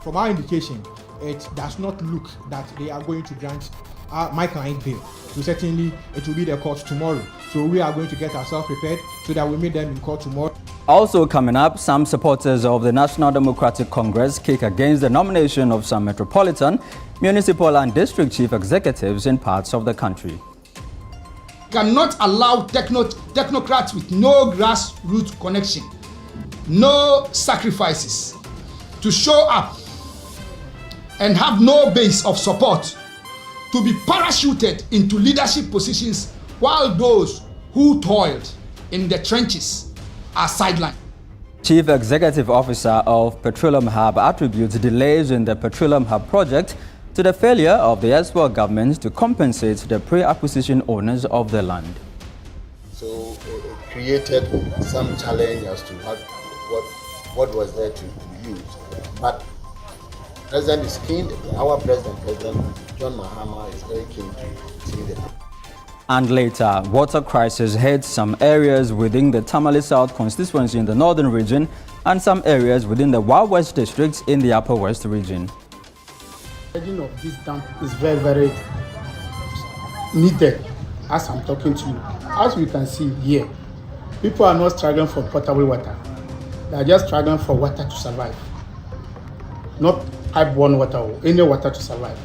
from our indication, it does not look that they are going to grant my client bail. So certainly it will be the court tomorrow. So we are going to get ourselves prepared so that we meet them in court tomorrow. Also coming up, some supporters of the National Democratic Congress kick against the nomination of some metropolitan, municipal and district chief executives in parts of the country. Cannot allow technocrats with no grassroots connection, no sacrifices, to show up and have no base of support to be parachuted into leadership positions while those who toiled in the trenches are sidelined. Chief Executive Officer of Petroleum Hub attributes delays in the Petroleum Hub project to the failure of the Eswell government to compensate the pre-acquisition owners of the land. So it created some challenge as to what was there to use. But President is keen, our President John Mahama is very keen to see them. And later, water crisis hit some areas within the Tamale South constituency in the northern region and some areas within the Wild West districts in the Upper West region. The dredging of this dam is very, very needed as I'm talking to you. As we can see here, people are not struggling for potable water. They are just struggling for water to survive. Not pipe-borne water or any water to survive.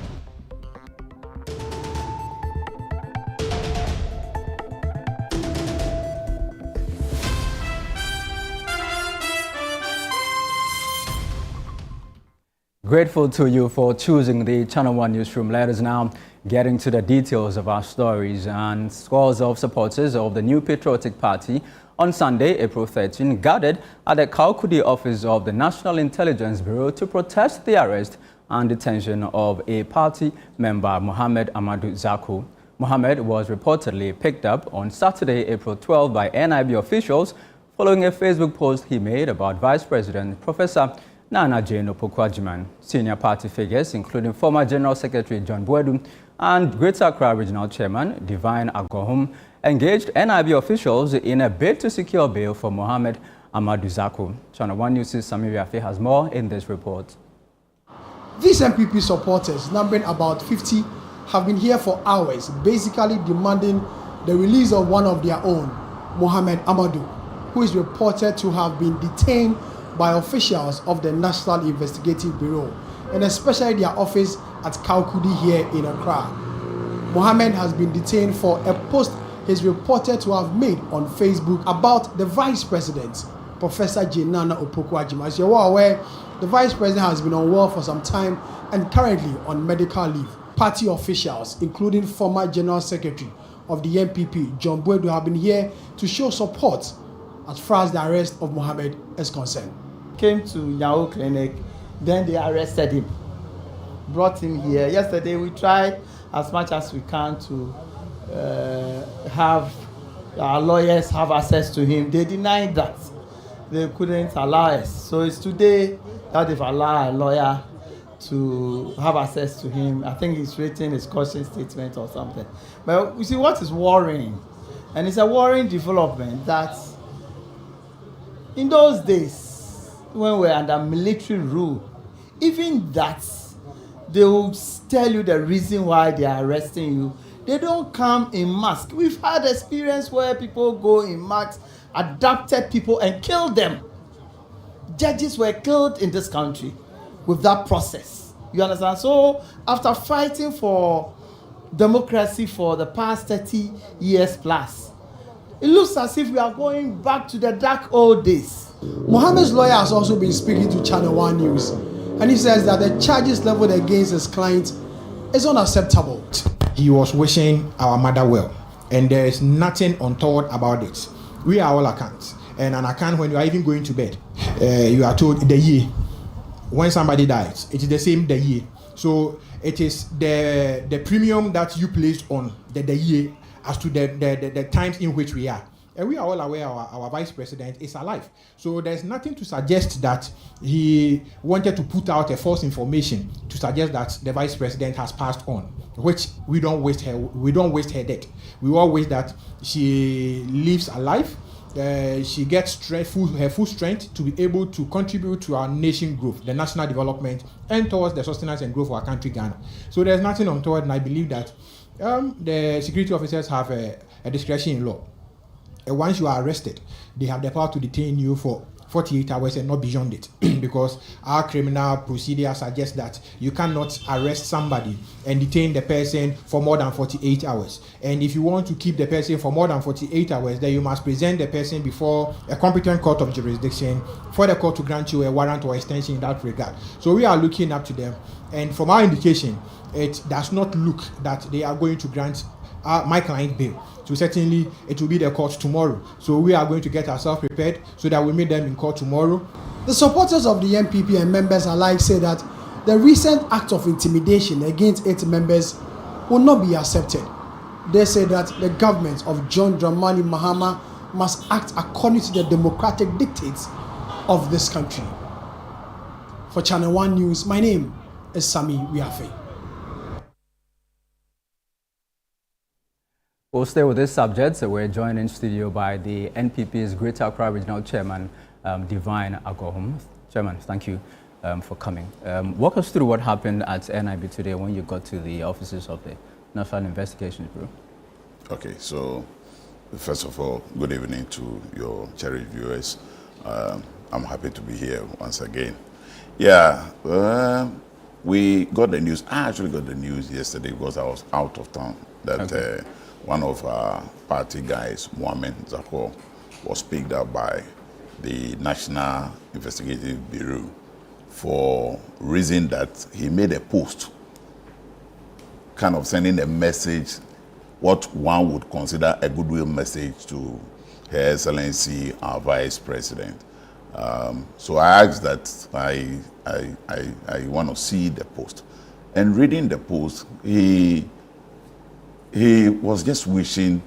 Grateful to you for choosing the Channel 1 Newsroom. Let us now get into the details of our stories. And scores of supporters of the New Patriotic Party on Sunday, April 13, gathered at the Kalkudi office of the National Intelligence Bureau to protest the arrest and detention of a party member, Mohammed Amadu Zaku. Mohammed was reportedly picked up on Saturday, April 12 by NIB officials following a Facebook post he made about Vice President Professor Nana Jane Opoku-Agyeman. Senior party figures, including former General Secretary John Boadu and Greater Accra Regional Chairman Divine Agohum, engaged NIB officials in a bid to secure bail for Mohammed Amadu Zaku. Channel 1 News' Samiri Afe has more in this report. These MPP supporters, numbering about 50, have been here for hours, basically demanding the release of one of their own, Mohammed Amadu, who is reported to have been detained by officials of the National Investigative Bureau, and especially their office at Kalkudi here in Accra. Mohammed has been detained for a post he's reported to have made on Facebook about the Vice President, Professor Nana Opoku-Agyeman. As you're well aware, the Vice President has been on work for some time and currently on medical leave. Party officials, including former General Secretary of the NPP, John Boadu, have been here to show support as far as the arrest of Mohammed is concerned. Came to Yahoo Clinic, then they arrested him, brought him here. Yesterday we tried as much as we can to have our lawyers have access to him. They denied that. They couldn't allow us. So it's today that they've allowed a lawyer to have access to him. I think he's written his caution statement or something. But you see what is worrying, and it's a worrying development that in those days, when we're under military rule, even that, they will tell you the reason why they are arresting you. They don't come in masks. We've had experience where people go in masks, abducted people and killed them. Judges were killed in this country with that process. You understand? So after fighting for democracy for the past 30 years plus, it looks as if we are going back to the dark old days. Mohammed's lawyer has also been speaking to Channel 1 News, and he says that the charges leveled against his client is unacceptable. He was wishing our mother well, and there is nothing untoward about it. We are all accounts, and an account when you are even going to bed, you are told the year. When somebody dies, it is the same the year. So it is the premium that you placed on the year as to the times in which we are. And we are all aware our Vice President is alive. So there's nothing to suggest that he wanted to put out a false information to suggest that the Vice President has passed on, which we don't waste her death. We all wish that she lives alive she gets her full strength to be able to contribute to our nation growth, the national development, and towards the sustenance and growth of our country, Ghana. So there's nothing untoward, and I believe that the security officers have a discretion in law. Once you are arrested, they have the power to detain you for 48 hours and not beyond it, because our criminal procedure suggests that you cannot arrest somebody and detain the person for more than 48 hours. And if you want to keep the person for more than 48 hours, then you must present the person before a competent court of jurisdiction for the court to grant you a warrant or extension in that regard. So we are looking up to them, and from our indication, it does not look that they are going to grant my client bail. So certainly it will be the court tomorrow. So we are going to get ourselves prepared so that we meet them in court tomorrow. The supporters of the NPP and members alike say that the recent act of intimidation against its members will not be accepted. They say that the government of John Dramani Mahama must act according to the democratic dictates of this country. For Channel 1 News, my name is Sami Wiafe. We'll stay with this subject. So we're joined in studio by the NPP's Greater Accra Regional Chairman, Divine Agohom. Chairman, thank you for coming. Walk us through what happened at NIB today when you got to the offices of the National Investigations Bureau. Okay, so first of all, good evening to your cherished viewers. I'm happy to be here once again. Yeah, we got the news. I actually got the news yesterday because I was out of town that one of our party guys, Mohamed Zakor, was picked up by the National Investigative Bureau for reason that he made a post kind of sending a message, what one would consider a goodwill message to Her Excellency, our Vice President. So I asked that I want to see the post. And reading the post, he was just wishing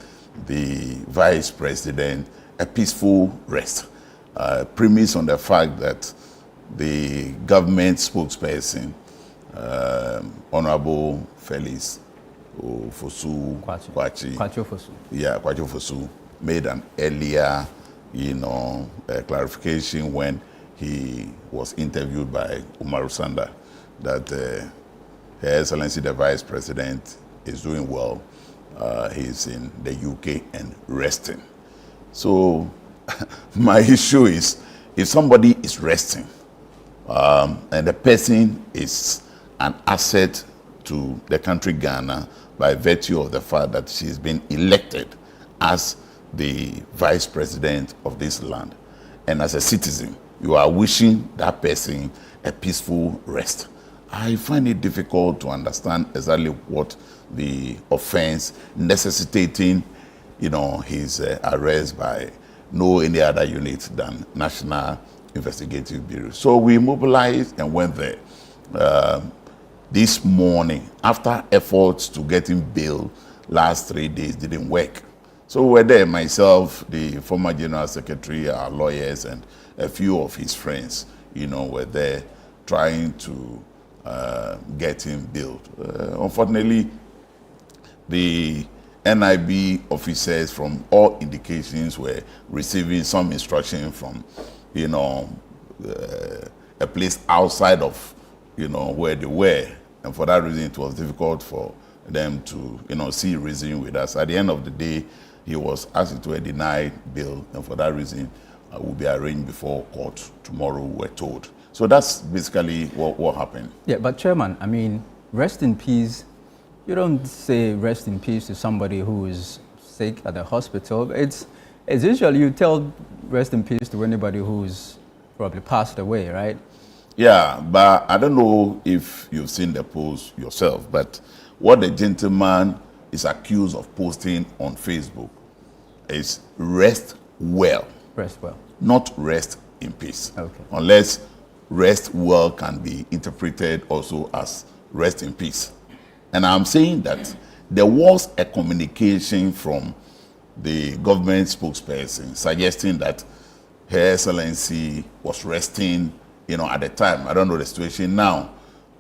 the Vice President a peaceful rest, premise on the fact that the government spokesperson, Honorable Felix Kwachi Fosu, made an earlier, clarification when he was interviewed by Umaru Sanda that Her Excellency the Vice President is doing well. He's in the UK and resting. So my issue is, if somebody is resting and the person is an asset to the country Ghana by virtue of the fact that she's been elected as the Vice President of this land, and as a citizen, you are wishing that person a peaceful rest, I find it difficult to understand exactly what the offense necessitating, his arrest by no any other unit than National Investigative Bureau. So we mobilized and went there this morning after efforts to get him bail last 3 days didn't work. So we were there, myself, the former General Secretary, our lawyers, and a few of his friends, were there trying to get him bailed. Unfortunately, the NIB officers, from all indications, were receiving some instruction from, a place outside of, where they were. And for that reason, it was difficult for them to, see reason with us. At the end of the day, he was asked to a denied bail, and for that reason, will be arraigned before court tomorrow, we're told. So that's basically what happened. Yeah, but Chairman, rest in peace. You don't say rest in peace to somebody who is sick at the hospital. It's usually you tell rest in peace to anybody who's probably passed away, right? Yeah, but I don't know if you've seen the post yourself, but what the gentleman is accused of posting on Facebook is rest well. Rest well. Not rest in peace. Okay. Unless rest well can be interpreted also as rest in peace. And I'm saying that there was a communication from the government spokesperson suggesting that Her Excellency was resting, at the time. I don't know the situation now.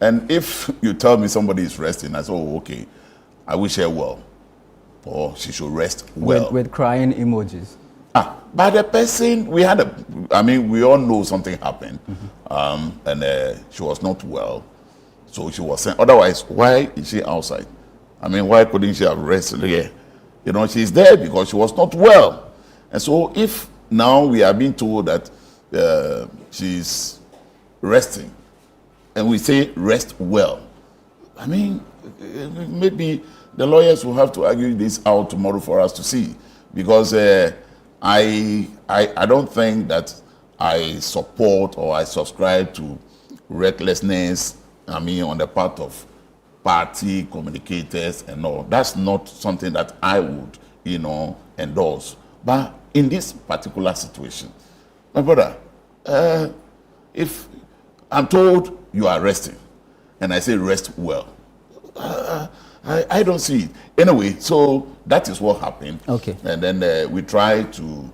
And if you tell me somebody is resting, I say, oh, okay, I wish her well. Or she should rest well. With crying emojis. But the person, we all know something happened, and she was not well. So she was saying, otherwise, why is she outside? I mean, why couldn't she have rested here? You know, she's there because she was not well. And so if now we are being told that she's resting, and we say rest well, I mean, maybe the lawyers will have to argue this out tomorrow for us to see. Because I don't think that I support or I subscribe to recklessness, on the part of party communicators and all. That's not something that I would, endorse. But in this particular situation, my brother, if I'm told you are resting, and I say rest well, I don't see it. Anyway, so that is what happened. Okay. And then we tried to,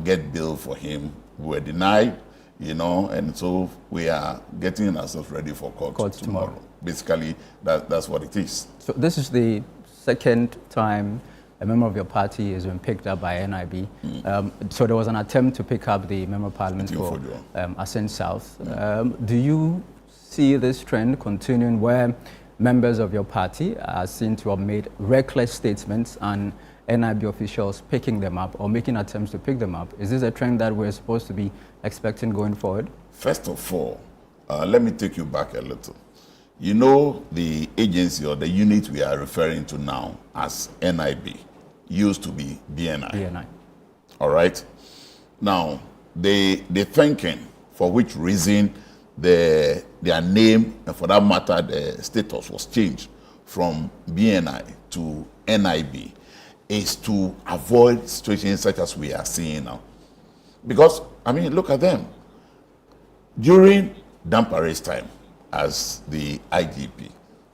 get bail for him. We were denied, and so we are getting ourselves ready for court tomorrow. Basically, that's what it is. So this is the second time a member of your party has been picked up by NIB. So there was an attempt to pick up the member of parliament for Ascent South. Do you see this trend continuing where members of your party are seen to have made reckless statements and NIB officials picking them up or making attempts to pick them up? Is this a trend that we're supposed to be expecting going forward? First of all, let me take you back a little. You know, the agency or the unit we are referring to now as NIB used to be BNI. BNI. All right? Now, the thinking for which reason their name, and for that matter, the status was changed from BNI to NIB is to avoid situations such as we are seeing now. Because, look at them. During Dampare's time as the IGP,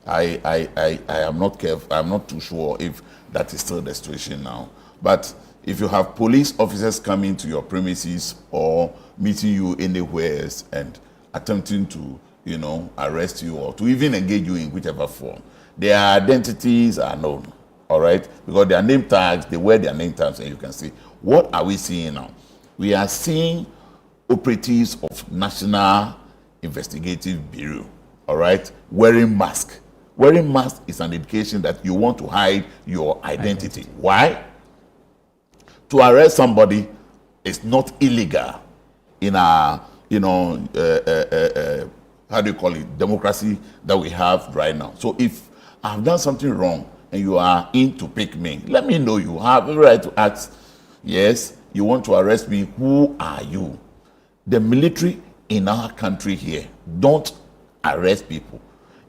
I am not careful, I'm not too sure if that is still the situation now. But if you have police officers coming to your premises or meeting you anywhere and attempting to, arrest you or to even engage you in whichever form, their identities are known, all right? Because their name tags, they wear their name tags, and you can see. What are we seeing now? We are seeing operatives of National Investigative Bureau, all right, wearing masks. Wearing masks is an indication that you want to hide your identity. Why? To arrest somebody is not illegal in our, how do you call it, democracy that we have right now. So if I've done something wrong and you are in to pick me, let me know. You have the right to ask, yes, you want to arrest me, who are you? The military in our country here don't arrest people.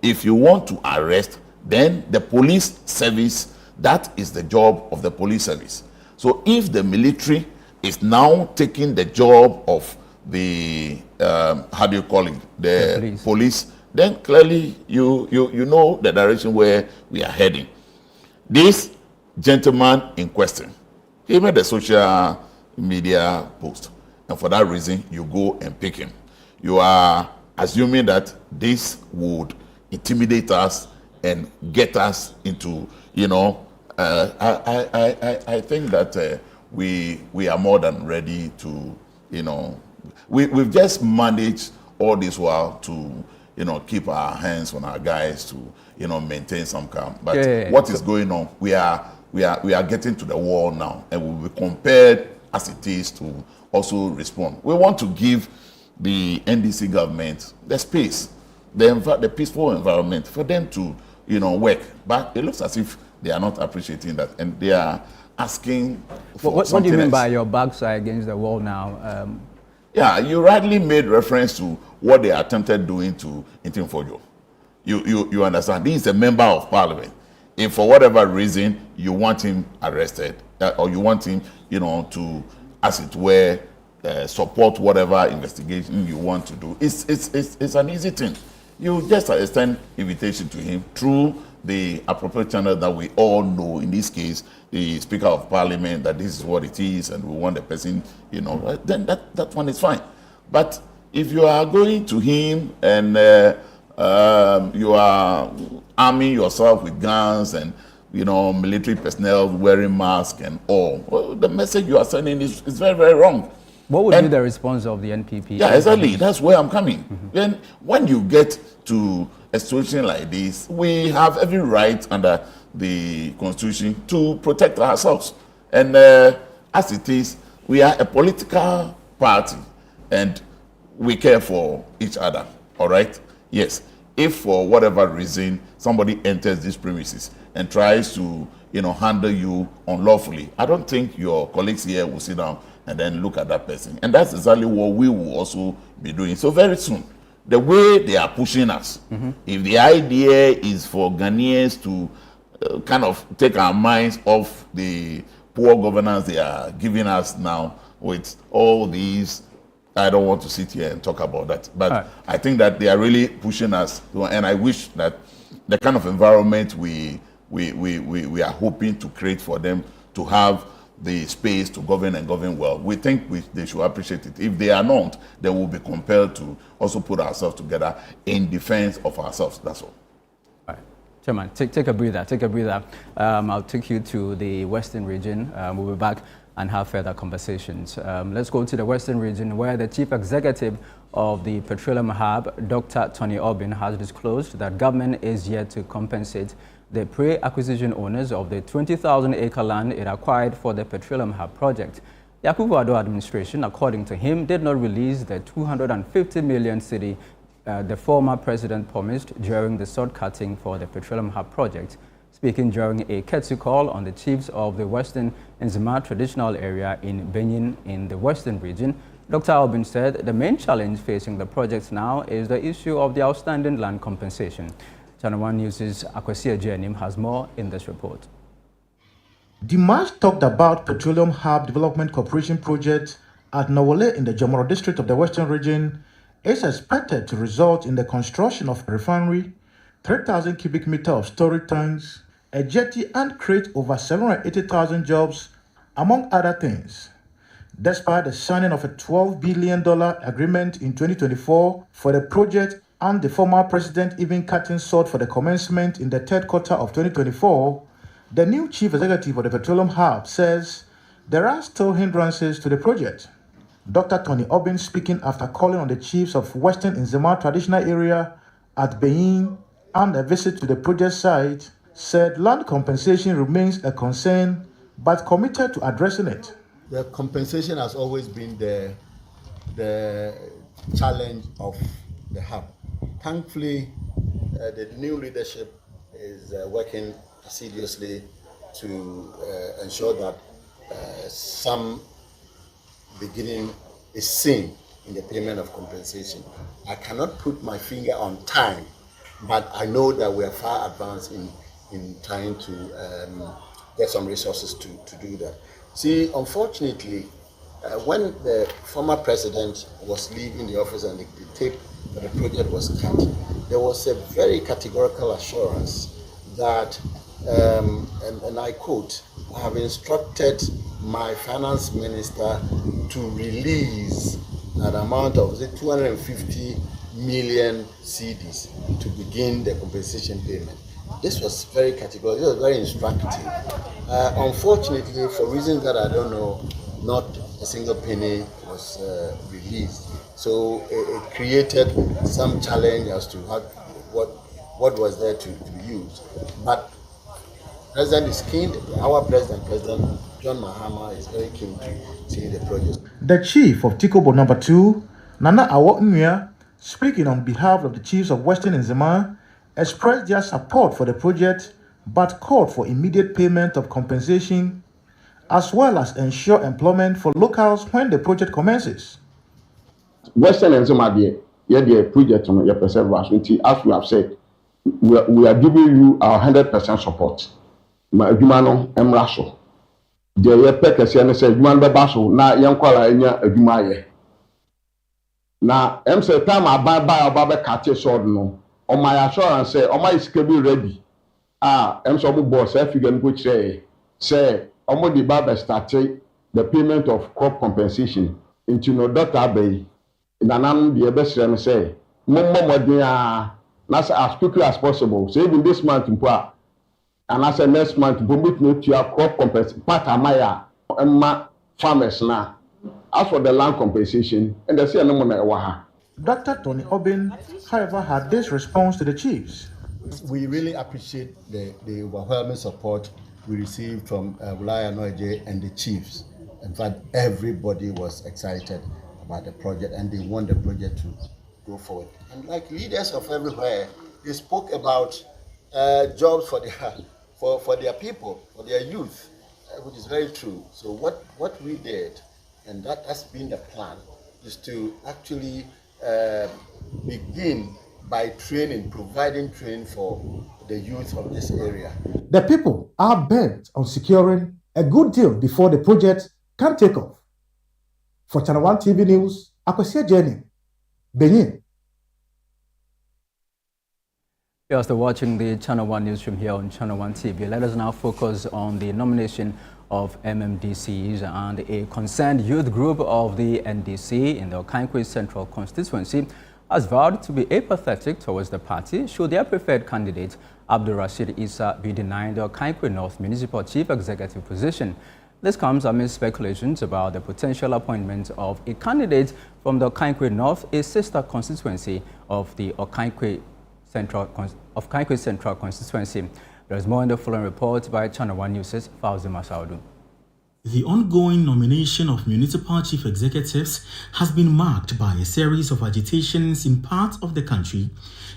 If you want to arrest, then the police service, that is the job of the police service. So if the military is now taking the job of the, how do you call it, the police, then clearly you know the direction where we are heading. This gentleman in question, he made a social media post, and for that reason, you go and pick him. You are assuming that this would intimidate us and get us into, I think that we are more than ready to, we've just managed all this while to, keep our hands on our guys to, maintain some calm. But what is going on? We are getting to the wall now, and we will be compared as it is to also respond. We want to give the NDC government the space, the peaceful environment for them to, work. But it looks as if they are not appreciating that, and they are asking for what do you mean else. by your backside against the wall now? Yeah, you rightly made reference to what they attempted doing to Intimfojo. You understand? He is a member of parliament. If for whatever reason you want him arrested, or you want him, to, as it were, support whatever investigation you want to do, it's an easy thing. You just extend invitation to him through the appropriate channel that we all know, in this case, the Speaker of Parliament, that this is what it is, and we want the person, then that one is fine. But if you are going to him and you are arming yourself with guns and, military personnel wearing masks and all. Well, the message you are sending is very, very wrong. What would be the response of the NPP? Yeah, exactly. That's where I'm coming. Then when you get to a situation like this, we have every right under the Constitution to protect ourselves. And as it is, we are a political party and we care for each other. All right? Yes. If for whatever reason somebody enters these premises and tries to, handle you unlawfully, I don't think your colleagues here will sit down and then look at that person. And that's exactly what we will also be doing. So very soon, the way they are pushing us, if the idea is for Ghanaians to kind of take our minds off the poor governance they are giving us now with all these, I don't want to sit here and talk about that. But I think that they are really pushing us, and I wish that the kind of environment we are hoping to create for them to have the space to govern and govern well. We think they should appreciate it. If they are not, then we'll be compelled to also put ourselves together in defense of ourselves. That's all. All right. Chairman, take a breather. Take a breather. I'll take you to the Western region. We'll be back and have further conversations. Let's go to the Western region, where the Chief Executive of the Petroleum Hub, Dr. Tony Obin, has disclosed that government is yet to compensate the pre-acquisition owners of the 20,000-acre land it acquired for the Petroleum Hub project. The Akufo-Addo administration, according to him, did not release the 250 million cedi the former president promised during the sword cutting for the Petroleum Hub project. Speaking during a courtesy call on the chiefs of the Western Nzema traditional area in Benin in the Western region, Dr. Obin said the main challenge facing the project now is the issue of the outstanding land compensation. Channel 1 News' Akwasi Ajenim has more in this report. The march talked about Petroleum Hub Development Corporation project at Nawole in the Jomoro district of the Western region is expected to result in the construction of a refinery, 3,000 cubic meters of storage tanks, a jetty, and create over 780,000 jobs, among other things. Despite the signing of a $12 billion agreement in 2024 for the project, and the former president even cutting short for the commencement in the third quarter of 2024, the new chief executive of the Petroleum Hub says there are still hindrances to the project. Dr. Tony Obin, speaking after calling on the chiefs of Western Nzema traditional area at Benin and a visit to the project site, said land compensation remains a concern but committed to addressing it. The compensation has always been the challenge of the hub. Thankfully, the new leadership is working assiduously to ensure that some beginning is seen in the payment of compensation. I cannot put my finger on time, but I know that we are far advanced in trying to get some resources to do that. See, unfortunately, when the former president was leaving the office and the tape for the project was cut, there was a very categorical assurance that, and I quote, I have instructed my finance minister to release an amount of 250 million cedis to begin the compensation payment. This was very categorical, this was very instructive. Unfortunately, for reasons that I don't know, not a single penny was released. So it created some challenge as to what was there to use. But President is keen, our President John Mahama, is very keen to see the project. The chief of Tikobo No. 2, Nana Awo, speaking on behalf of the chiefs of Western Nzema, expressed their support for the project but called for immediate payment of compensation as well as ensure employment for locals when the project commences. Western Nzema, the project on your preservation, as we have said, we are giving you our 100% support. My Jumano Emraso. The Pekasian said, Juman Basso, na Yankwala Enya Jumaye. Now, say time I buy a Baba Catcher sword no. On my assurance, say, on my schedule ready. Some boss, if you can put say, Omo the Baba started the payment of crop compensation into no data bay. In an the best say, Momo as quickly as possible. So even this month in And I said next month, Bumut no to your crop compensation, part amaya, farmers now. As for the land compensation, and they say no money waha. Dr. Tony Obin, however, had this response to the chiefs. We really appreciate the overwhelming support we received from Wulaya Noije and the chiefs. In fact, everybody was excited about the project and they want the project to go forward. And like leaders of everywhere, they spoke about jobs for their people, for their youth, which is very true. So what we did, and that has been the plan, is to actually begin by providing training for the youth of this area. The people are bent on securing a good deal before the project can take off. For Channel 1 TV News, Akwasi Jenny, Benin. You're still watching the Channel 1 Newsroom here on Channel 1 TV. Let us now focus on the nomination of MMDCs, and a concerned youth group of the NDC in the Okankwe Central constituency has vowed to be apathetic towards the party should their preferred candidate, Abdul Rashid Issa, be denied the Okankwe North Municipal Chief Executive position. This comes amid speculations about the potential appointment of a candidate from the Okankwe North, a sister constituency of the Okankwe Central constituency. There is more in the following report by Channel 1 News' Fauzi Masaudu. The ongoing nomination of municipal chief executives has been marked by a series of agitations in parts of the country.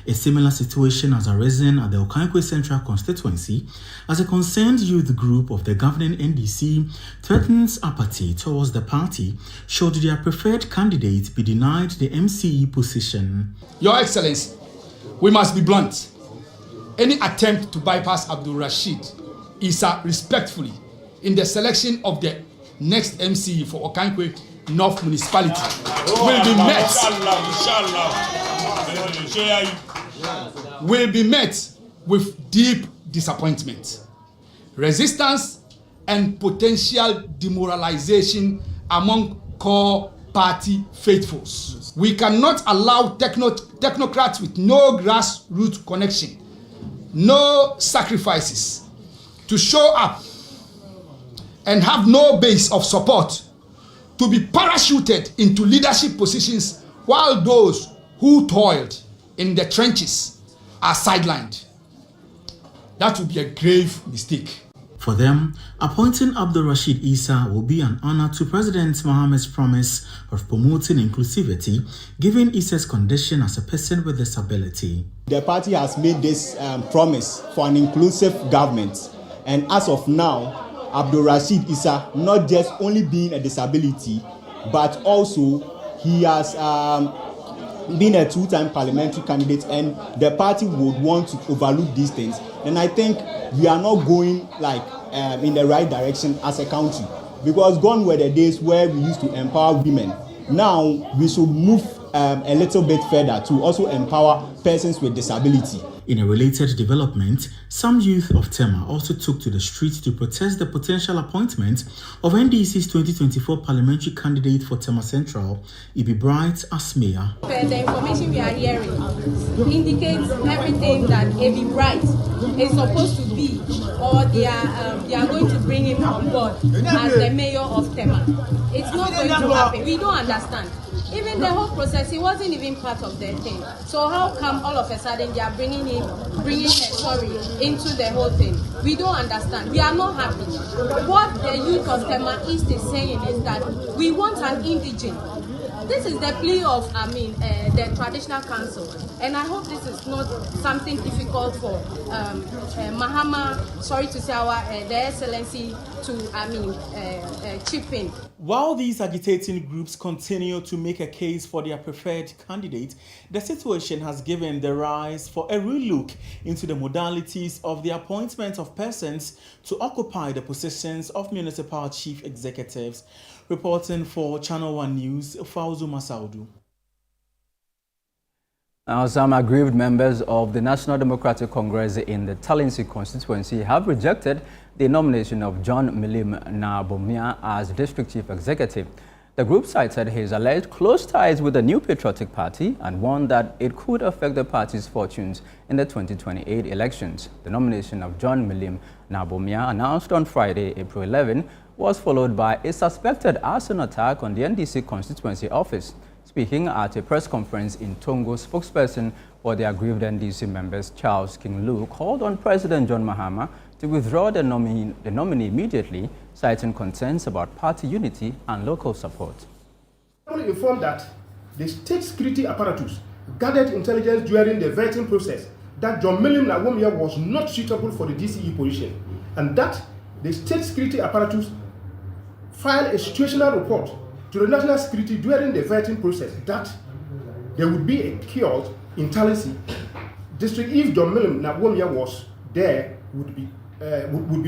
A similar situation has arisen at the Okankwe Central constituency as a concerned youth group of the governing NDC threatens apathy towards the party should their preferred candidate be denied the MCE position. Your Excellency, we must be blunt. Any attempt to bypass Abdul Rashid Issa respectfully in the selection of the next MCE for Okankwe North Municipality will be met with deep disappointment, resistance, and potential demoralization among core party faithfuls. We cannot allow technocrats with no grassroots connection, no sacrifices, to show up and have no base of support to be parachuted into leadership positions while those who toiled in the trenches are sidelined. That would be a grave mistake. For them, appointing Abdul Rashid Issa will be an honor to President Mohammed's promise of promoting inclusivity, given Issa's condition as a person with disability. The party has made this promise for an inclusive government, and as of now, Abdul Rashid Issa not just only being a disability, but also he has been a two-time parliamentary candidate, and the party would want to overlook these things. And I think we are not going in the right direction as a country, because gone were the days where we used to empower women. Now we should move a little bit further to also empower persons with disability. In a related development, some youth of Tema also took to the streets to protest the potential appointment of NDC's 2024 parliamentary candidate for Tema Central, Ibi Bright, as mayor. The information we are hearing indicates everything that Ibi Bright is supposed to be, or they are going to bring him on board as the mayor of Tema. It's not going to happen. We don't understand. Even the whole process, he wasn't even part of the thing. So how come all of a sudden they are bringing her into the whole thing? We don't understand. We are not happy. What the youth of Tema East is saying is that we want an indigene. This is the plea of, the traditional council. And I hope this is not something difficult for Mahama, sorry to say, the Excellency to chip in. While these agitating groups continue to make a case for their preferred candidate, the situation has given the rise for a relook into the modalities of the appointment of persons to occupy the positions of municipal chief executives. Reporting for Channel 1 News, Fauzi Masaudu. Now, some aggrieved members of the National Democratic Congress in the Talinsi constituency have rejected the nomination of John Milim Nabomia as district chief executive. The group cited his alleged close ties with the New Patriotic Party and warned that it could affect the party's fortunes in the 2028 elections. The nomination of John Milim Nabomia, announced on Friday, April 11, was followed by a suspected arson attack on the NDC constituency office. Speaking at a press conference in Tongo, spokesperson for the aggrieved NDC members, Charles King-Lu, called on President John Mahama to withdraw the nominee immediately, citing concerns about party unity and local support. I am informed that the state security apparatus gathered intelligence during the vetting process that John Milim Nabomia was not suitable for the DCE position, and that the state security apparatus filed a situational report to the national security during the vetting process that there would be a chaos in Talensi district if John Milim Nabomia was there, would be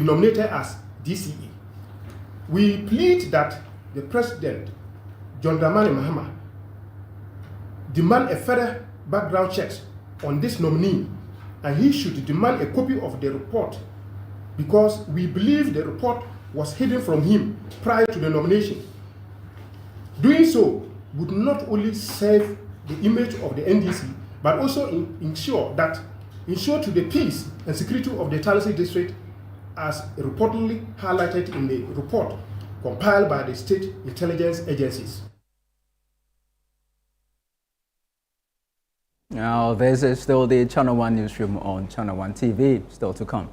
nominated as DCE. We plead that the President, John Dramani Mahama, demand a further background checks on this nominee, and he should demand a copy of the report, because we believe the report was hidden from him prior to the nomination. Doing so would not only save the image of the NDC, but also ensure to the peace and security of the Talensi district, as reportedly highlighted in the report compiled by the state intelligence agencies. Now, this is still the Channel 1 newsroom on Channel 1 TV, still to come.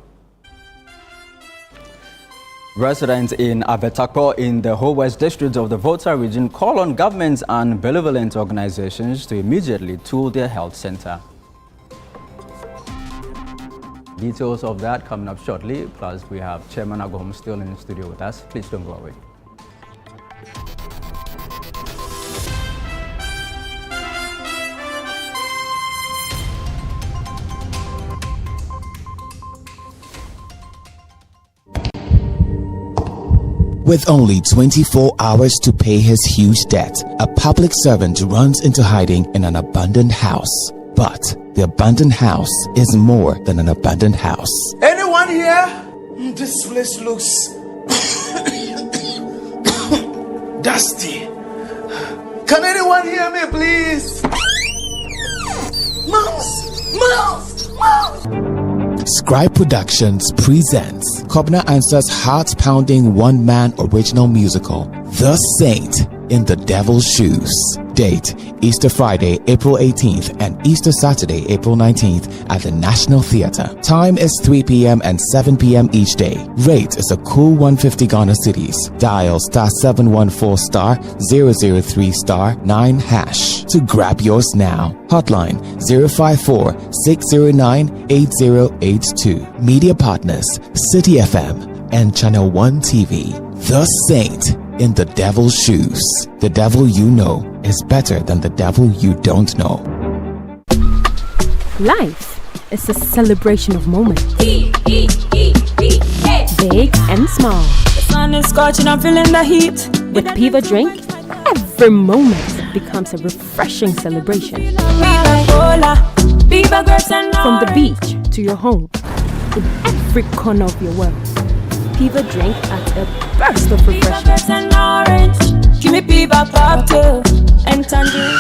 Residents in Abetakpo in the Whole West District of the Volta region call on governments and benevolent organizations to immediately tool their health center. Details of that coming up shortly, plus we have Chairman Agom still in the studio with us. Please don't go away. With only 24 hours to pay his huge debt, a public servant runs into hiding in an abandoned house. But the abandoned house is more than an abandoned house. Anyone here? This place looks dusty. Can anyone hear me, please? Mouse! Scribe Productions presents Kobna Answer's heart-pounding one-man original musical, The Saint in the Devil's Shoes. Date, Easter Friday, April 18th and Easter Saturday, April 19th at the National Theatre. Time is 3 p.m. and 7 p.m. each day. Rate is a cool 150 Ghana cedis. Dial *714*003*9# to grab yours now. Hotline 054-609-8082. Media partners, City FM and Channel 1 TV. The Saint in the Devil's Shoes. The devil you know is better than the devil you don't know. Life is a celebration of moments. Big and small. The sun is scorching, I'm feeling the heat. With Piva Drink, every moment becomes a refreshing celebration. From the beach to your home, in every corner of your world. Piva Drink at a burst of refreshment. And orange, give me Piva cocktail and tangerine.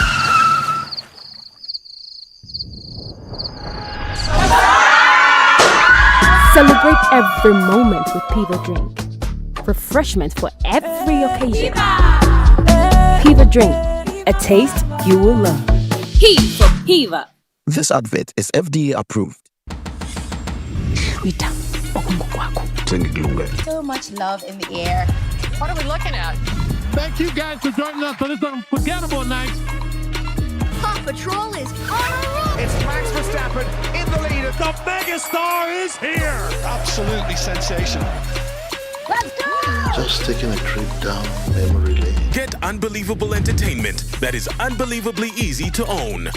Celebrate every moment with Piva Drink. Refreshment for every occasion. Piva Drink, a taste you will love. P for Piva. This advert is FDA approved. So much love in the air. What are we looking at? Thank you guys for joining us on this unforgettable night. Paw Patrol is on a roll. It's Max Verstappen in the lead. The megastar is here. Absolutely sensational. Let's go! Just taking a trip down memory lane. Get unbelievable entertainment that is unbelievably easy to own.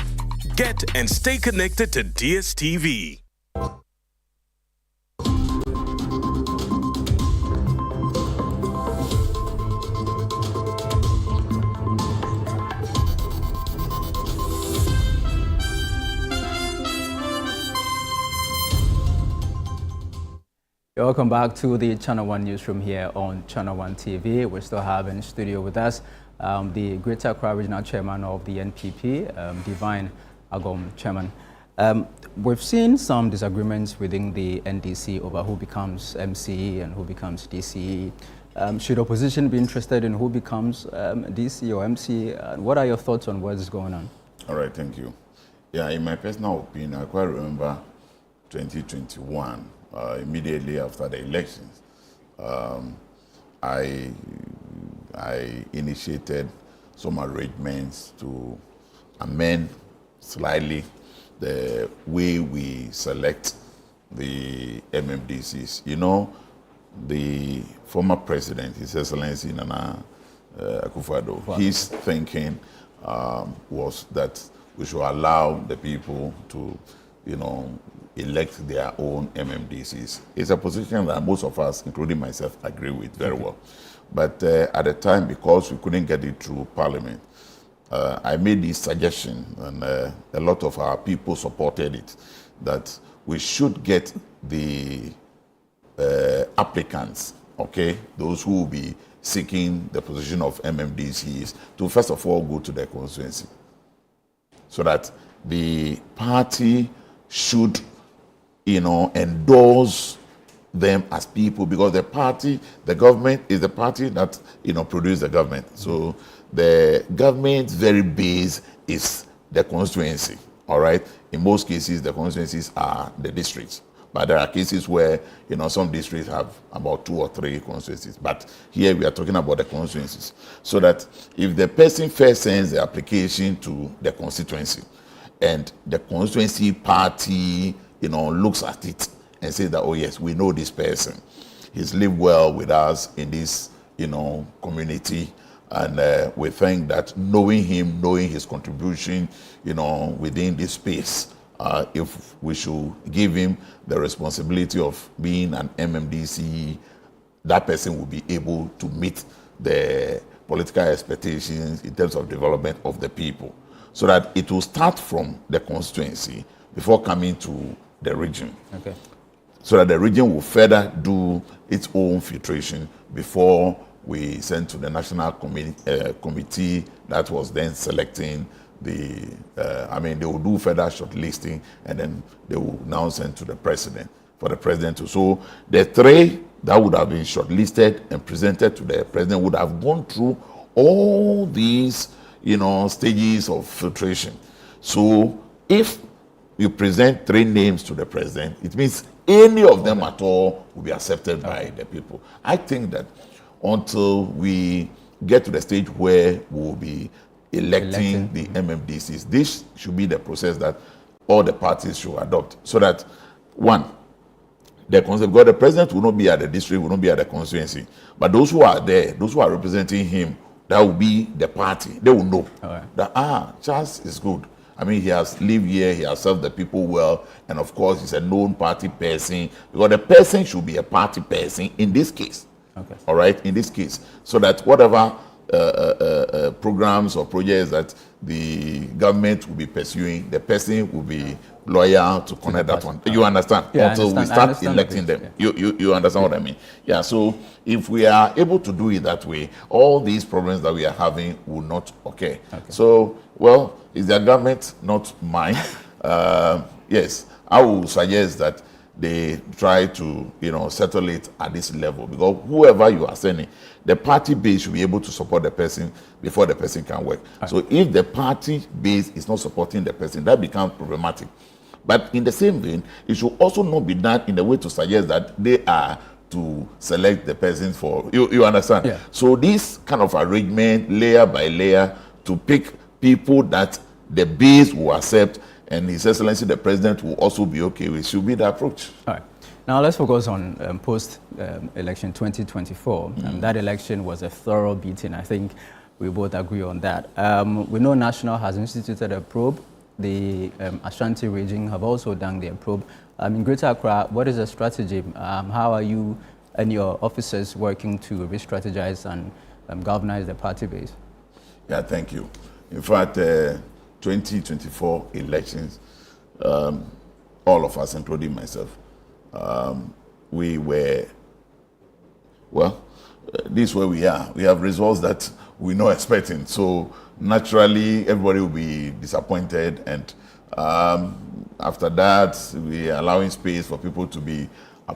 Get and stay connected to DSTV. Welcome back to the Channel 1 newsroom here on Channel 1 TV. We still have in studio with us the Greater Accra Regional Chairman of the NPP, Divine Agom Chairman. We've seen some disagreements within the NDC over who becomes MCE and who becomes DCE. Should opposition be interested in who becomes DC or MCE? What are your thoughts on what is going on? All right, thank you. Yeah, in my personal opinion, I quite remember 2021, immediately after the elections, I initiated some arrangements to amend slightly the way we select the MMDCs. You know, the former president, His Excellency Nana Akufo-Addo, his thinking was that we should allow the people to, you know, elect their own MMDCs. It's a position that most of us, including myself, agree with very well. But at the time, because we couldn't get it through Parliament, I made this suggestion, and a lot of our people supported it, that we should get the applicants, okay, those who will be seeking the position of MMDCs, to first of all go to their constituency, so that the party should, you know, endorse them as people, because the party, the government is the party that, you know, produces the government. So the government's very base is the constituency, all right? In most cases, the constituencies are the districts. But there are cases where, you know, some districts have about 2 or 3 constituencies. But here we are talking about the constituencies. So that if the person first sends the application to the constituency, and the constituency party, you know, looks at it and says that, oh yes, we know this person. He's lived well with us in this, you know, community. And we think that knowing him, knowing his contribution, you know, within this space, if we should give him the responsibility of being an MMDC, that person will be able to meet the political expectations in terms of development of the people. So that it will start from the constituency before coming to the region. Okay. So that the region will further do its own filtration before we send to the national committee that was then selecting the, they will do further shortlisting, and then they will now send to the president, for the president to. So the 3 that would have been shortlisted and presented to the president would have gone through all these, you know, stages of filtration. So if you present 3 names to the president, it means any of them at all will be accepted by the people. I think that until we get to the stage where we'll be electing the MMDCs, this should be the process that all the parties should adopt. So that, one, because the president will not be at the district, will not be at the constituency, but those who are there, those who are representing him, that will be the party. They will know that, Charles is good. I mean, he has lived here, he has served the people well, and of course, he's a known party person, because the person should be a party person in this case. Okay. All right, in this case, so that whatever programs or projects that the government will be pursuing, the person will be loyal to connect that one. You understand? Yeah, until we start electing them. Yeah. You understand what I mean? Yeah, so if we are able to do it that way, all these problems that we are having will not occur. Okay. So, well, it's their government, not mine. Yes, I will suggest that they try to, you know, settle it at this level, because whoever you are sending, the party base should be able to support the person before the person can work. Right. So if the party base is not supporting the person, that becomes problematic. But in the same vein, it should also not be done in a way to suggest that they are to select the person for, you understand? Yeah. So this kind of arrangement, layer by layer, to pick people that the base will accept, and His Excellency the President will also be okay with, should be the approach. All right. Now let's focus on post-election 2024. That election was a thorough beating. I think we both agree on that. We know National has instituted a probe. The Ashanti region have also done their probe. In Greater Accra, what is the strategy? How are you and your officers working to re-strategize and galvanize the party base? Yeah, thank you. In fact, 2024 elections, all of us, including myself, we were, well, this is where we are. We have results that we're not expecting. So naturally, everybody will be disappointed, and after that, we are allowing space for people to be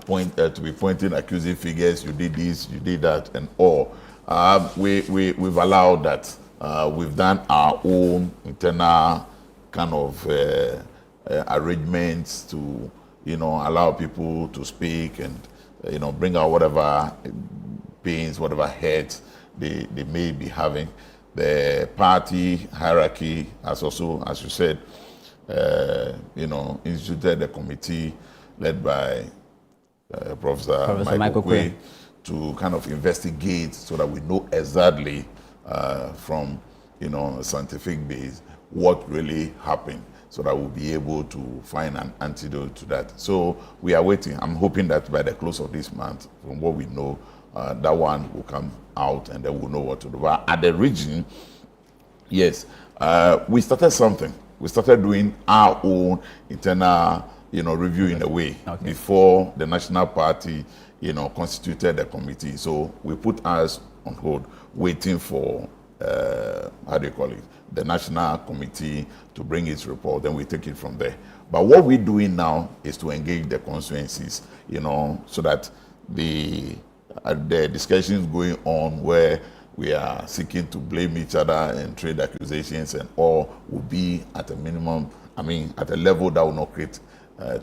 pointing accusing figures. You did this, you did that, and all. We've allowed that. We've done our own internal kind of arrangements to, allow people to speak and, bring out whatever pains, whatever hurts they may be having. The party hierarchy has also, as you said, instituted a committee led by Professor Michael Quay to kind of investigate so that we know exactly from a scientific base what really happened, so that we'll be able to find an antidote to that. So we are waiting. I'm hoping that by the close of this month, from what we know, that one will come out and then we'll know what to do. But at the region, yes, we started something. We started doing our own internal, review in a way before the national party, constituted the committee. So we put ours on hold, waiting for, the national committee to bring its report. Then we take it from there. But what we're doing now is to engage the constituencies, so that the discussions going on where we are seeking to blame each other and trade accusations and all will be at a minimum, at a level that will not create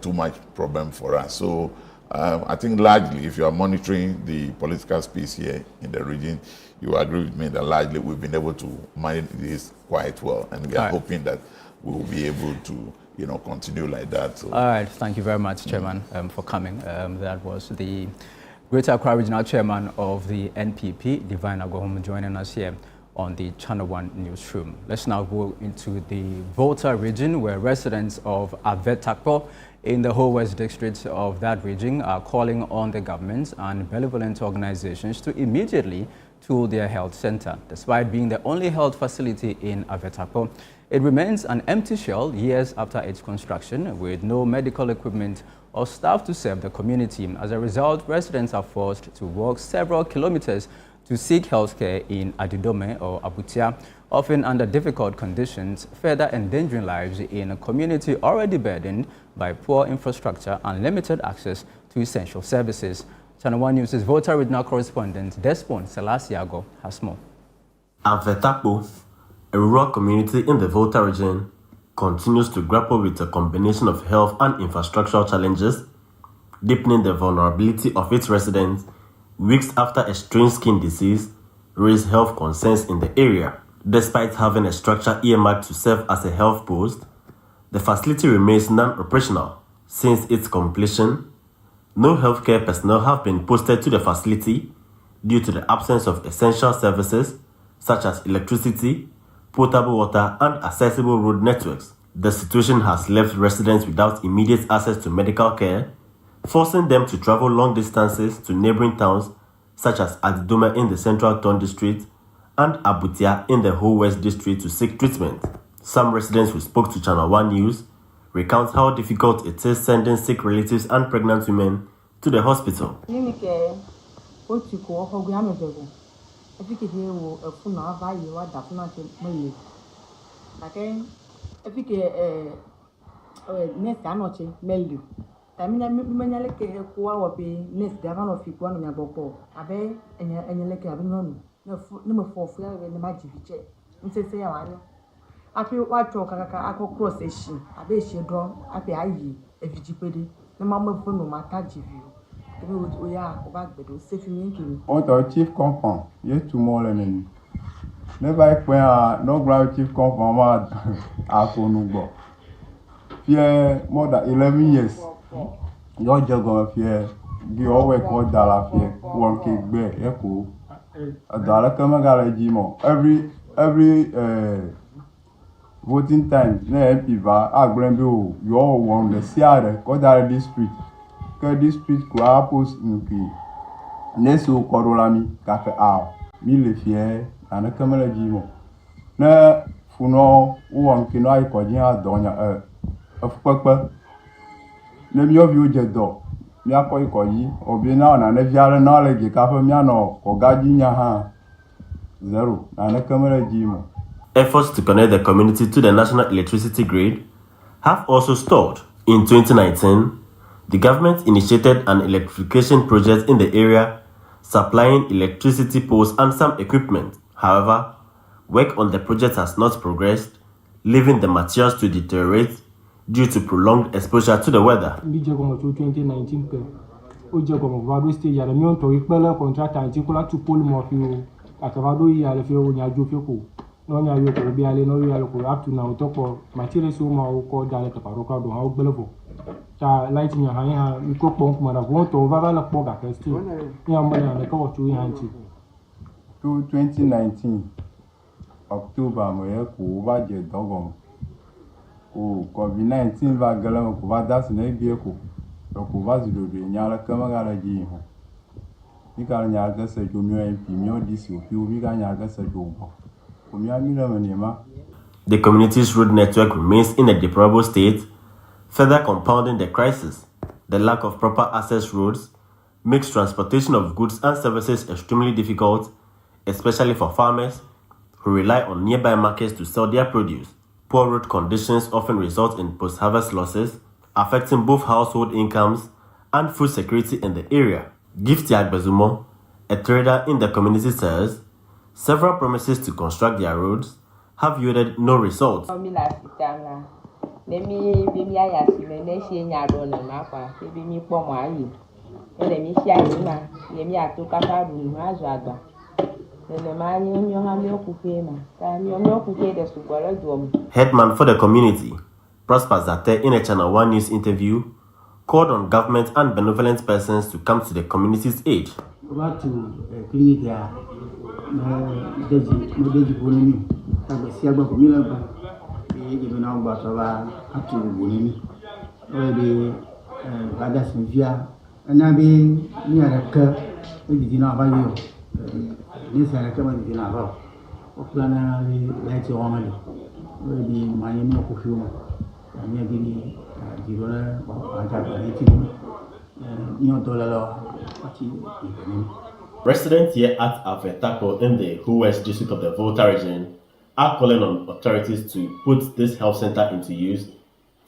too much problem for us. So I think largely, if you are monitoring the political space here in the region, you agree with me that largely we've been able to manage this quite well, and we are hoping that we will be able to, continue like that. So. All right, thank you very much, Chairman, for coming. That was the Greater Accra Regional Chairman of the NPP, Divine Agohom, joining us here on the Channel 1 Newsroom. Let's now go into the Volta region, where residents of Avetakpo in the whole West District of that region are calling on the government and benevolent organizations to immediately tool their health center. Despite being the only health facility in Avetakpo, it remains an empty shell years after its construction, with no medical equipment or staff to serve the community. As a result, residents are forced to walk several kilometers to seek healthcare in Adidome or Abutia, often under difficult conditions, further endangering lives in a community already burdened by poor infrastructure and limited access to essential services. Channel 1 News' Volta Regional Correspondent Despon Selasiago has more. Avetakpo, a rural community in the Volta region, continues to grapple with a combination of health and infrastructural challenges, deepening the vulnerability of its residents. Weeks after a strange skin disease raised health concerns in the area. Despite having a structure earmarked to serve as a health post, the facility remains non-operational since its completion. No healthcare personnel have been posted to the facility due to the absence of essential services such as electricity, potable water, and accessible road networks. The situation has left residents without immediate access to medical care, forcing them to travel long distances to neighboring towns such as Adidome in the Central Town District and Abutia in the whole West District to seek treatment. Some residents who spoke to Channel 1 News recount how difficult it is sending sick relatives and pregnant women to the hospital. Tamina menyaleke kwa wapi nes davano fikwa no nyaboko abe enyeleke abinono na mafofu ya be na majifiche nsese ya wale afi wacho kaka akokro session abe shedo afi ayi evijipede na mama fono mata jivi ebe oya obagbedo sefi minkini on chief compound ye tomorrow neni never ekpe no ground chief compound ma akonugbo fear more than 11 years. Your job here, the always called Dala here, one cake bear, echo. A dollar come a garage. Every voting time, ne piva, a grandbo, you all want the Sierra, Kodara district. District could apples in Nesu Corolami, Cafe Owl, Mille Fier, and a camera gimo. Ne Funo, one can I call Donya of Papa. Le mieux vieux jedo, mi akoi koyi, obina na ne viare na le ge kafe mi ano ko gaji nya ha. zero. Na camera jimo. Efforts to connect the community to the national electricity grid have also stalled. In 2019, the government initiated an electrification project in the area, supplying electricity poles and some equipment. However, work on the project has not progressed, leaving the materials to deteriorate due to prolonged exposure to the weather. 2019 stage ya mi on to ipele contract anticola to pole mofio akavado ya le fe onya jofeko no nya yo ko bi ale no yo ko up to now to ko materials o ma o ko dale to paroka do ha o gbelefo ta light nya ha mi ko pon kuma da won to va la po ga test ni am na le ko to yan ti 2019 October mo ye ko ba je dogon o COVID-19 va galan ko va das ne bi ko ko va zido be nyala kama gara ji ho ni ka nya ga se jo mi en pi mi o di si o pi o mi ga nya ga se jo bo ko mi ami na me ma. The community's road network remains in a deplorable state, further compounding the crisis. The lack of proper access roads makes transportation of goods and services extremely difficult, especially for farmers who rely on nearby markets to sell their produce. Poor road conditions often result in post-harvest losses, affecting both household incomes and food security in the area. Gifty Agbezumo, a trader in the community, says several promises to construct their roads have yielded no results. Headman for the community, Prosper Zate, in a Channel 1 News interview, called on government and benevolent persons to come to the community's aid. Residents here at Afetapo in the West district of the Volta region are calling on authorities to put this health center into use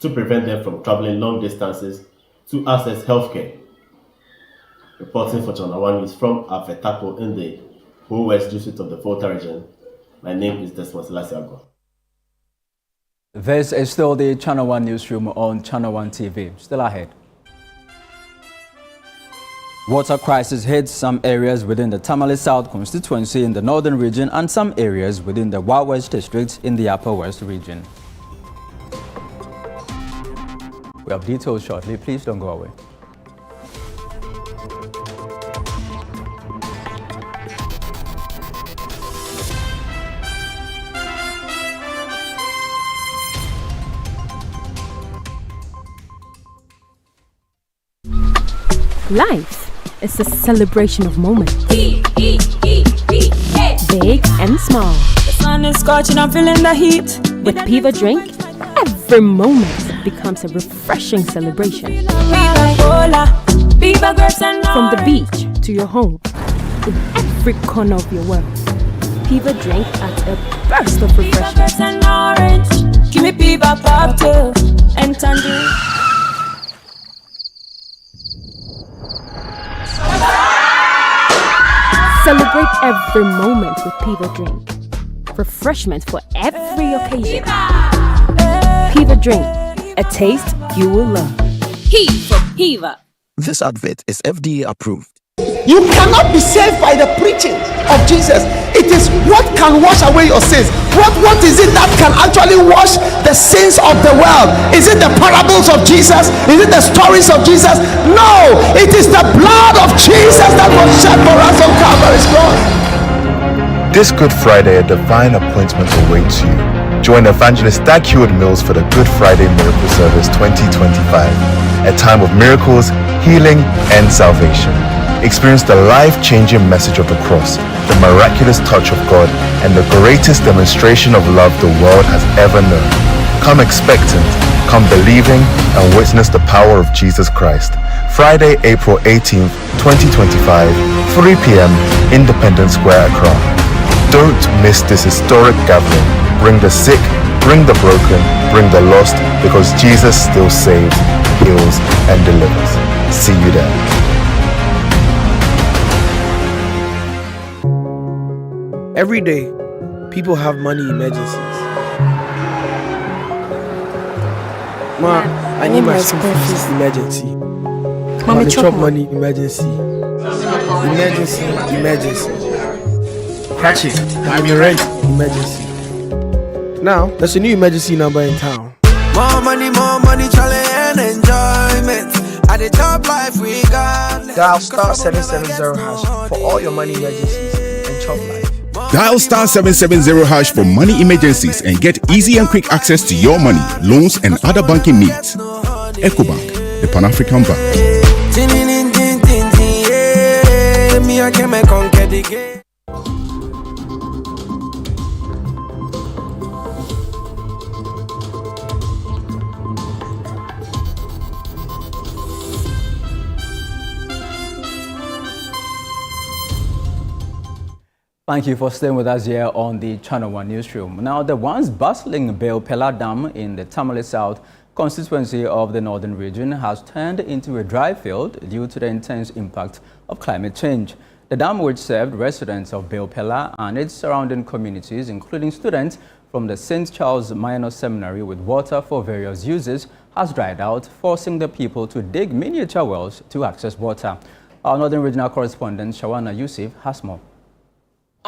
to prevent them from traveling long distances to access healthcare. Reporting for Channel 1 News from Afetapo in the West district of the Volta region, my name is Desmond Selasiago. This is still the Channel 1 Newsroom on Channel 1 TV. Still ahead. Water crisis hits some areas within the Tamale South constituency in the northern region and some areas within the West district in the Upper West region. We have details shortly. Please don't go away. Life is a celebration of moments. Big and small. The sun is scorching, I'm feeling the heat. With Piva Drink, every moment becomes a refreshing celebration. From the beach to your home, in every corner of your world, Piva Drink adds a burst of refreshment. Give me Piva pop too and tangerine. Celebrate every moment with Piva Drink. Refreshment for every occasion. Piva Drink, a taste you will love. P for Piva. This advert is FDA approved. You cannot be saved by the preaching of Jesus. It is what can wash away your sins. What is it that can actually wash the sins of the world? Is it the parables of Jesus? Is it the stories of Jesus? No, it is the blood of Jesus that was shed for us on Calvary's cross. This Good Friday, a divine appointment awaits you. Join Evangelist Dag Mills for the Good Friday Miracle Service 2025, a time of miracles, healing, and salvation. Experience the life-changing message of the cross, the miraculous touch of God, and the greatest demonstration of love the world has ever known. Come expectant, come believing, and witness the power of Jesus Christ. Friday, April 18th, 2025, 3 p.m., Independence Square, Accra. Don't miss this historic gathering. Bring the sick, bring the broken, bring the lost, because Jesus still saves, heals, and delivers. See you there. Every day, people have money emergencies. Ma, I need my school fees emergency. Mommy, chop money emergency. Emergency. Catch it. I'm your rent emergency. Now, there's a new emergency number in town. More money, challenge and enjoyment. At the top life we got. Dial star 770 hash for all your money emergencies and chop life. Dial star 770 hash for money emergencies and get easy and quick access to your money, loans, and other banking needs. EcoBank, the Pan-African Bank. Thank you for staying with us here on the Channel 1 Newsroom. Now, the once bustling Bale Pela Dam in the Tamale South constituency of the northern region has turned into a dry field due to the intense impact of climate change. The dam, which served residents of Bale Pela and its surrounding communities, including students from the St. Charles Minor Seminary with water for various uses, has dried out, forcing the people to dig miniature wells to access water. Our northern regional correspondent, Shawana Yusuf, has more.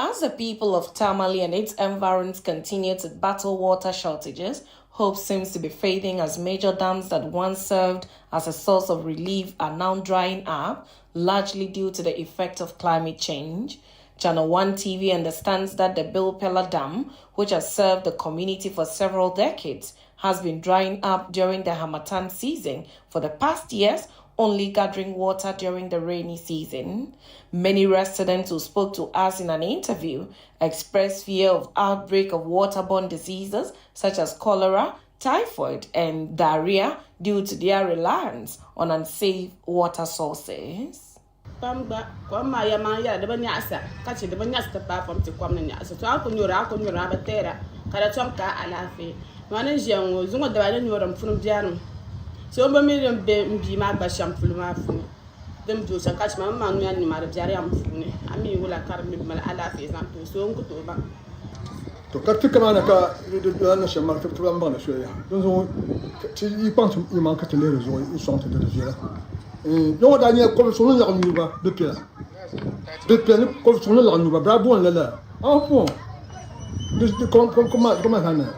As the people of Tamale and its environs continue to battle water shortages, hope seems to be fading as major dams that once served as a source of relief are now drying up, largely due to the effect of climate change. Channel 1 TV understands that the Bale Pela Dam, which has served the community for several decades, has been drying up during the Harmattan season for the past years, only gathering water during the rainy season. Many residents who spoke to us in an interview expressed fear of outbreak of waterborne diseases such as cholera, typhoid, and diarrhea due to their reliance on unsafe water sources. So I'm going to be my basham full of my food. Them do so catch my man and my Jariam Funi. I mean, will I carry my Alafis and to so good over. To cut the Kamanaka, the Anna market to Lambana, show you. Don't you want to market the letters or you something to the Villa. No, Daniel comes on the Pilla. The Pilla comes on the Bravo and Lella. Oh, this the come Hannah.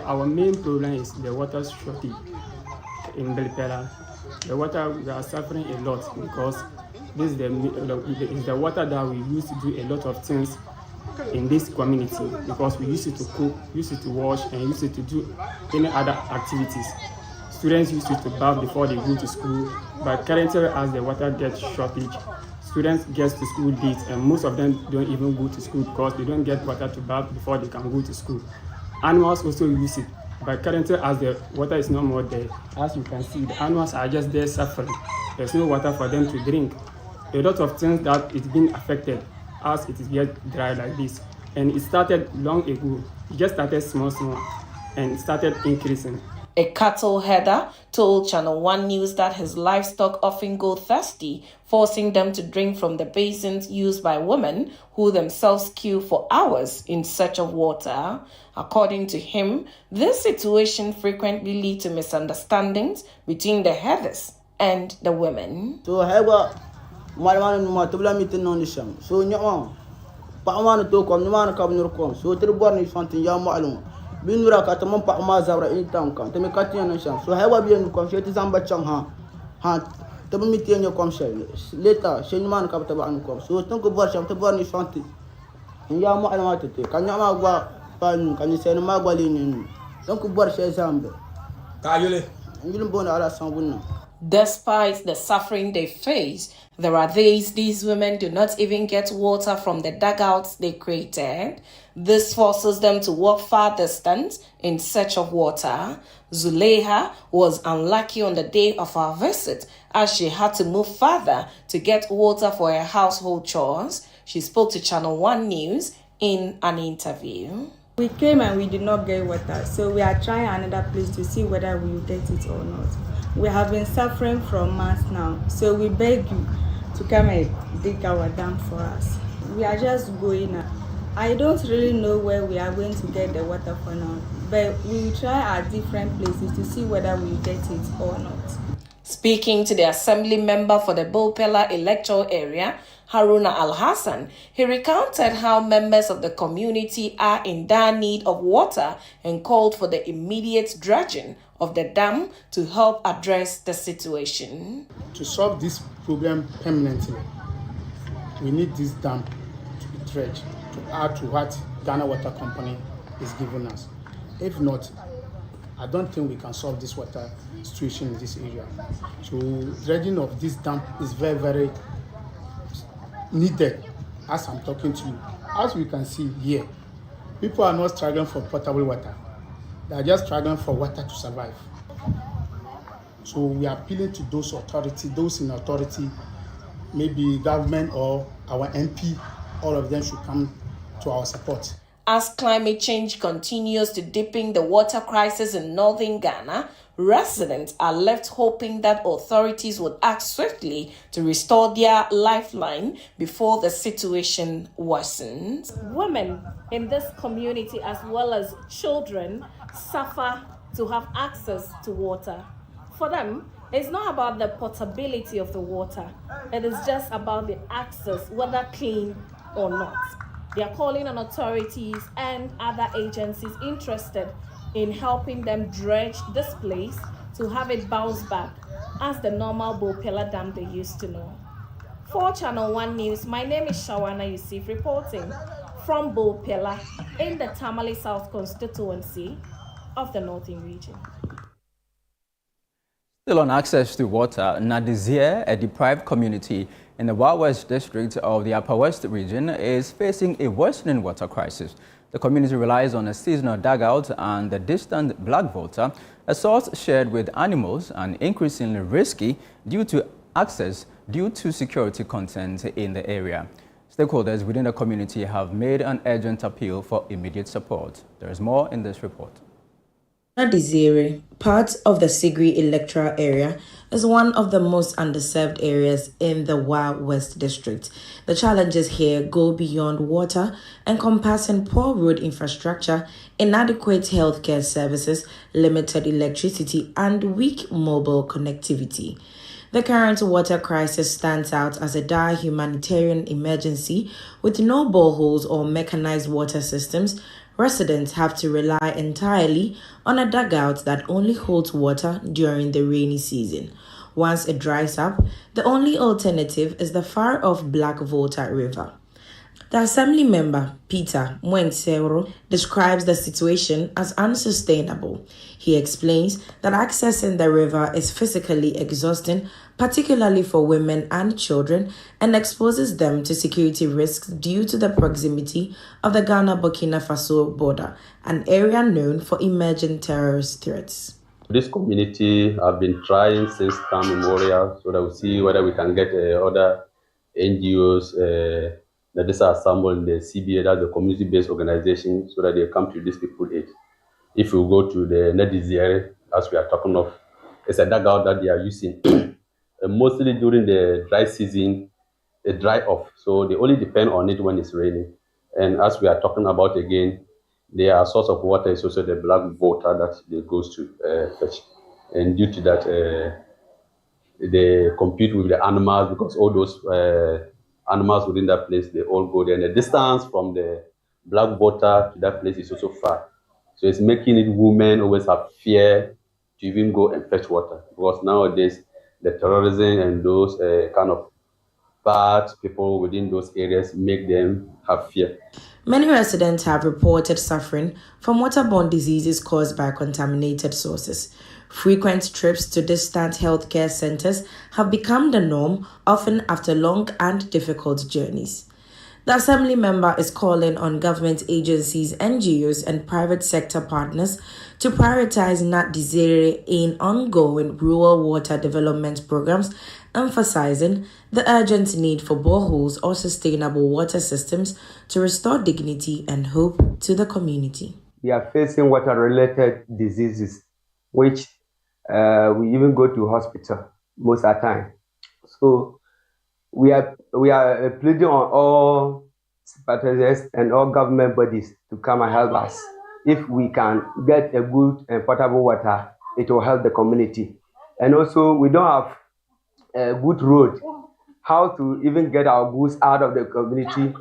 Our main problem is the water shortage in Bale Pela. The water, we are suffering a lot because this is the water that we use to do a lot of things in this community, because we use it to cook, use it to wash, and use it to do any other activities. Students used it to bath before they go to school, but currently as the water gets shortage, students get to school late, and most of them don't even go to school because they don't get water to bath before they can go to school. Animals also use it, but currently as the water is no more there, as you can see, the animals are just there suffering. There's no water for them to drink. A lot of things that it's been affected as it is get dry like this. And it started long ago. It just started small and it started increasing. A cattle herder told Channel 1 News that his livestock often go thirsty, forcing them to drink from the basins used by women who themselves queue for hours in search of water. According to him, this situation frequently leads to misunderstandings between the herders and the women. So, binura ka tamam pa ma zawra in tam kan tami katiyan sham so hewa bien ko feti zamba chang ha tabi mitiyan yo kom shel leta shenman ka taba an ko so tan ko bar sham to bar ni santi ya mo alma tete kan ma gwa pan kan sen ma gwa ni tan ko bar she zambe ka yole ngilum bona ala san bunna. Despite the suffering they face, there are days these women do not even get water from the dugouts they created. This forces them to walk far distance in search of water. Zuleha was unlucky on the day of our visit as she had to move further to get water for her household chores. She spoke to Channel 1 News in an interview. We came and we did not get water, so we are trying another place to see whether we will get it or not. We have been suffering from months now, so we beg you to come and dig our dam for us. We are just going now. I don't really know where we are going to get the water for now, but we will try at different places to see whether we will get it or not. Speaking to the assembly member for the Bopela electoral area, Haruna Al-Hassan, he recounted how members of the community are in dire need of water and called for the immediate dredging of the dam to help address the situation. To solve this problem permanently, we need this dam to be dredged to add to what Ghana Water Company is giving us. If not, I don't think we can solve this water situation in this area. So dredging of this dam is very, very needed as I'm talking to you. As we can see here, people are not struggling for potable water. They are just struggling for water to survive. So we are appealing to those authorities, those in authority, maybe government or our MP, all of them should come to our support. As climate change continues to deepen the water crisis in northern Ghana, residents are left hoping that authorities would act swiftly to restore their lifeline before the situation worsens. Women in this community as well as children suffer to have access to water. For them, it's not about the portability of the water. It is just about the access, whether clean or not. They are calling on authorities and other agencies interested in helping them dredge this place to have it bounce back as the normal Bopela Dam they used to know. For Channel 1 News, my name is Shawana Yusuf reporting from Bopela in the Tamale South constituency of the Northern region. Still on access to water, Nadizier, a deprived community in the Wild West district of the Upper West region, is facing a worsening water crisis. The community relies on a seasonal dugout and the distant black water, a source shared with animals and increasingly risky due to access due to security concerns in the area. Stakeholders within the community have made an urgent appeal for immediate support. There is more in this report. Nadizere, part of the Sigri electoral area, is one of the most underserved areas in the Wild West district. The challenges here go beyond water, encompassing poor road infrastructure, inadequate healthcare services, limited electricity, and weak mobile connectivity. The current water crisis stands out as a dire humanitarian emergency with no boreholes or mechanized water systems. Residents have to rely entirely on a dugout that only holds water during the rainy season. Once it dries up, the only alternative is the far-off Black Volta River. The assembly member, Peter Mwensero, describes the situation as unsustainable. He explains that accessing the river is physically exhausting, particularly for women and children, and exposes them to security risks due to the proximity of the Ghana-Burkina Faso border, an area known for emerging terrorist threats. This community have been trying since time immemorial so that we see whether we can get other NGOs that is assembled in the CBA, that's the community-based organization, so that they come to these people's aid. If you go to the Nediziere, as we are talking of, it's a dugout that they are using. Mostly during the dry season, it dry off, so they only depend on it when it's raining. And as we are talking about again, their source of water is also the black water that they goes to fetch. And due to that, they compete with the animals because all those animals within that place, they all go there. And the distance from the black water to that place is also far. So it's making it women always have fear to even go and fetch water. Because nowadays, the terrorism and those kind of bad people within those areas make them have fear. Many residents have reported suffering from waterborne diseases caused by contaminated sources. Frequent trips to distant healthcare centers have become the norm, often after long and difficult journeys. The Assembly member is calling on government agencies, NGOs, and private sector partners to prioritize Nat Desire in ongoing rural water development programs, emphasizing the urgent need for boreholes or sustainable water systems to restore dignity and hope to the community. We are facing water-related diseases, which we even go to hospital most of the time. So we are pleading on all sympathizers and all government bodies to come and help us. If we can get a good and potable water, it will help the community. And also, we don't have a good road. How to even get our goods out of the community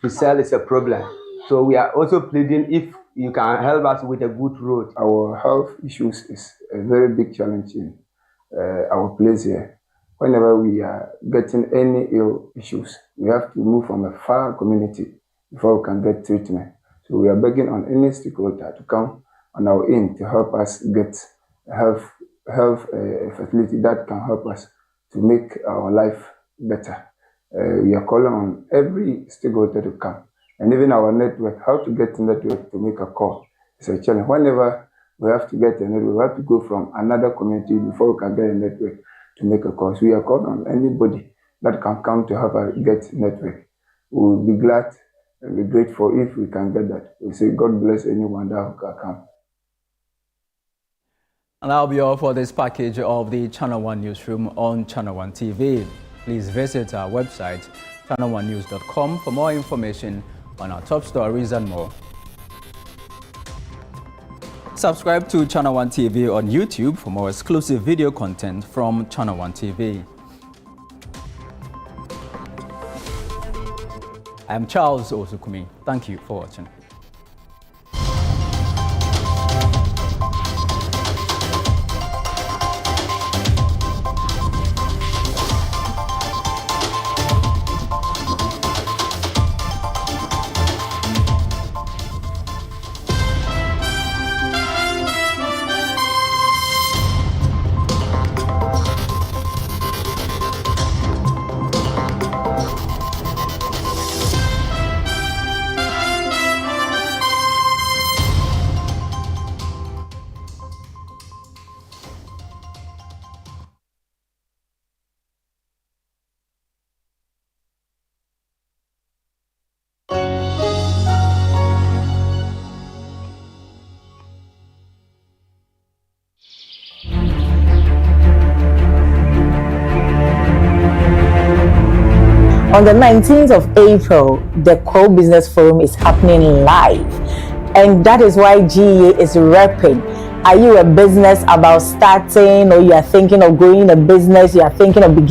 to sell is a problem. So we are also pleading if you can help us with a good road. Our health issues is a very big challenge in our place here. Whenever we are getting any ill issues, we have to move from a far community before we can get treatment. So we are begging on any stakeholder to come on our end to help us get health facility that can help us to make our life better. We are calling on every stakeholder to come, and even our network, how to get a network to make a call. It's a challenge. Whenever we have to get a network, we have to go from another community before we can get a network to make a call. So we are calling on anybody that can come to help us get network. We will be glad and be grateful if we can get that. We say God bless anyone that can come. And that'll be all for this package of the Channel One Newsroom on Channel One TV. Please visit our website, channel1news.com, for more information on our top stories and more. Subscribe to Channel One TV on YouTube for more exclusive video content from Channel One TV. I am Charles Osukumi. Thank you for watching. On the 19th of April, the Coal Business Forum is happening live, and that is why GEA is repping. Are you a business about starting, or you are thinking of growing a business, you are thinking of beginning